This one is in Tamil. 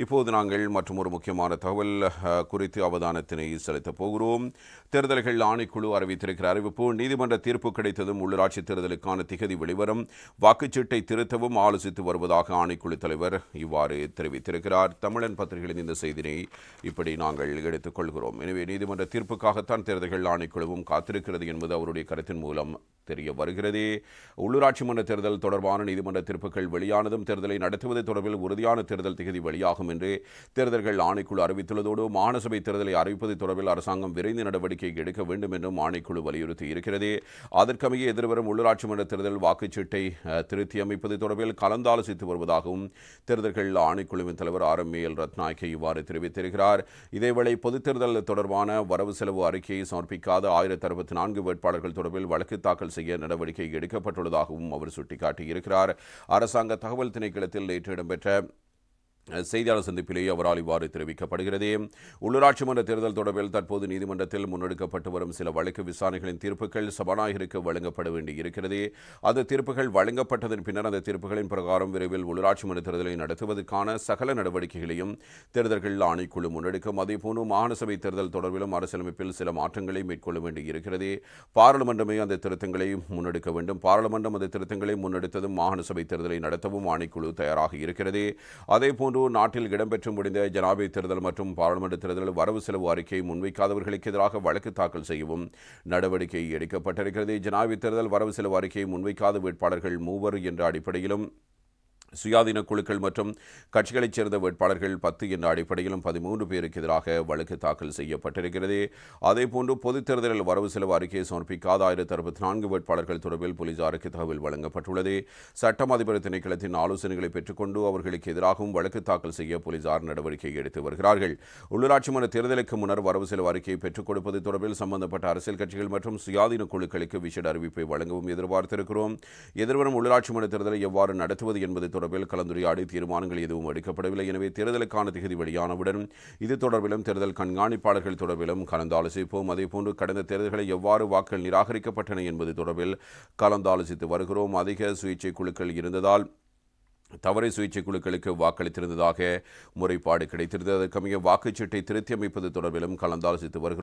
இப்போது நாங்கள் மற்றொரு முக்கியமான தகவல் குறித்து அவதானத்தினை செலுத்தப் போகிறோம். தேர்தல்கள் ஆணைக்குழு அறிவித்திருக்கிற அறிவிப்பு: நீதிமன்ற தீர்ப்பு கிடைத்ததும் உள்ளூராட்சி தேர்தலுக்கான திகதி வெளிவரும், வாக்குச்சீட்டை திருத்தவும் ஆலோசித்து வருவதாக ஆணைக்குழு தலைவர் இவ்வாறு தெரிவித்திருக்கிறார். தமிழன் பத்திரிகைகளின் இந்த செய்தியை இப்படி நாங்கள் எடுத்துக் கொள்கிறோம். எனவே நீதிமன்ற தீர்ப்புக்காகத்தான் தேர்தல்கள் ஆணைக்குழுவும் காத்திருக்கிறது என்பது அவருடைய கருத்தின் மூலம் தெரிய வருகிறது. உள்ளூராட்சி மன்ற தேர்தல் தொடர்பான நீதிமன்ற தீர்ப்புகள் வெளியானதும் தேர்தலை நடத்துவது தொடர்பில் உறுதியான தேர்தல் திகதி வெளியாகும் என்று தேர்தல்கள் ஆணைக்குழு அறிவித்துள்ளதோடு மாகாண சபை தேர்தலை அறிவிப்பது தொடர்பில் அரசாங்கம் விரைந்து நடவடிக்கை எடுக்க வேண்டும் என்றும் ஆணைக்குழு வலியுறுத்தி இருக்கிறது. அதற்கமைய எதிர்வரும் உள்ளூராட்சி மன்ற தேர்தல் வாக்குச்சீட்டை திருத்தி அமைப்பது தொடர்பில் கலந்தாலோசித்து வருவதாகவும் தேர்தல்கள் ஆணைக்குழுவின் தலைவர் RMAL ரத்நாயக்கே இவ்வாறு தெரிவித்திருக்கிறார். இதேவேளை பொதுத் தேர்தல் தொடர்பான வரவு செலவு அறிக்கையை சமர்ப்பிக்காத 1064 வேட்பாளர்கள் தொடர்பில் வழக்கு தாக்கல் செய்ய நடவடிக்கை எடுக்கப்பட்டுள்ளதாகவும் அவர் சுட்டிக்காட்டியிருக்கிறார். அரசாங்க தகவல் திணைக்களத்தில் நேற்று இடம்பெற்ற செய்தியாளர் சந்திப்பிலேயே அவரால் இவ்வாறு தெரிவிக்கப்படுகிறது. உள்ளூராட்சி மன்ற தேர்தல் தொடர்பில் தற்போது நீதிமன்றத்தில் முன்னெடுக்கப்பட்டு வரும் சில வழக்கு விசாரணைகளின் தீர்ப்புகள் சபாநாயகருக்கு வழங்கப்பட வேண்டியிருக்கிறது. அந்த தீர்ப்புகள் வழங்கப்பட்டதன் பின்னர் அந்த தீர்ப்புகளின் பிரகாரம் விரைவில் உள்ளூராட்சி மன்ற தேர்தலை நடத்துவதற்கான சகல நடவடிக்கைகளையும் தேர்தல்கள் ஆணைக்குழு முன்னெடுக்கும். அதேபோன்று மாகாண சபை தேர்தல் தொடர்பிலும் அரசியலமைப்பில் சில மாற்றங்களை மேற்கொள்ள வேண்டியிருக்கிறது. பாராளுமன்றமே அந்த திருத்தங்களை முன்னெடுக்க வேண்டும். பாராளுமன்றம் அந்த திருத்தங்களை முன்னெடுத்ததும் மாகாண சபை தேர்தலை நடத்தவும் ஆணைக்குழு தயாராக இருக்கிறது. அதேபோன்று நாட்டில் இடம்பெற்று முடிந்த ஜனாதிபதி தேர்தல் மற்றும் பாராளுமன்ற தேர்தல் வரவு செலவு அறிக்கையை முன்வைக்காதவர்களுக்கு எதிராக வழக்கு தாக்கல் செய்யவும் நடவடிக்கை எடுக்கப்பட்டிருக்கிறது. ஜனாதிபதி தேர்தல் வரவு செலவு அறிக்கையை முன்வைக்காத வேட்பாளர்கள் 3 என்ற அடிப்படையிலும், சுயாதீன குழுக்கள் மற்றும் கட்சிகளைச் சேர்ந்த வேட்பாளர்கள் 10 என்ற அடிப்படையிலும் 13 பேருக்கு எதிராக வழக்கு தாக்கல் செய்யப்பட்டிருக்கிறது. அதேபோன்று பொதுத் தேர்தலில் வரவு செலவு அறிக்கையை சமர்ப்பிக்காத 1064 வேட்பாளர்கள் தொடர்பில் போலீசாருக்கு தகவல் வழங்கப்பட்டுள்ளது. சட்டம் அதிபர் திணைக்களத்தின் ஆலோசனைகளை பெற்றுக்கொண்டு அவர்களுக்கு எதிராகவும் வழக்கு தாக்கல் செய்ய போலீசார் நடவடிக்கை எடுத்து வருகிறார்கள். உள்ளூராட்சி மன்ற தேர்தலுக்கு முன்னர் வரவு செலவு அறிக்கையை பெற்றுக் கொடுப்பது தொடர்பில் சம்பந்தப்பட்ட அரசியல் கட்சிகள் மற்றும் சுயாதீன குழுக்களுக்கு விசேட அறிவிப்பை வழங்கவும் எதிர்பார்த்திருக்கிறோம். எதிர்வரும் உள்ளூராட்சி மன்ற தேர்தலை எவ்வாறு நடத்துவது என்பது தொடர்பில் கலந்துரையாடி தீர்மானங்கள் எதுவும் எடுக்கப்படவில்லை. எனவே தேர்தலுக்கான திகதி வெளியானவுடன் இது தொடர்பிலும் தேர்தல் கண்காணிப்பாளர்கள் தொடர்பிலும் கலந்தாலோசிப்போம். அதேபோன்று கடந்த தேர்தல்களை எவ்வாறு வாக்குகள் நிராகரிக்கப்பட்டன என்பது தொடர்பில் கலந்தாலோசித்து வருகிறோம். அதிக சுயேட்சை குழுக்கள் இருந்ததால் தவறை சுயேட்சை குழுக்களுக்கு வாக்களித்திருந்ததாக முறைப்பாடு கிடைத்திருந்தது. அதற்கமைய வாக்குச்சீட்டை திருத்தி அமைப்பது தொடர்பிலும் கலந்தாலோசித்து வருகிறோம்.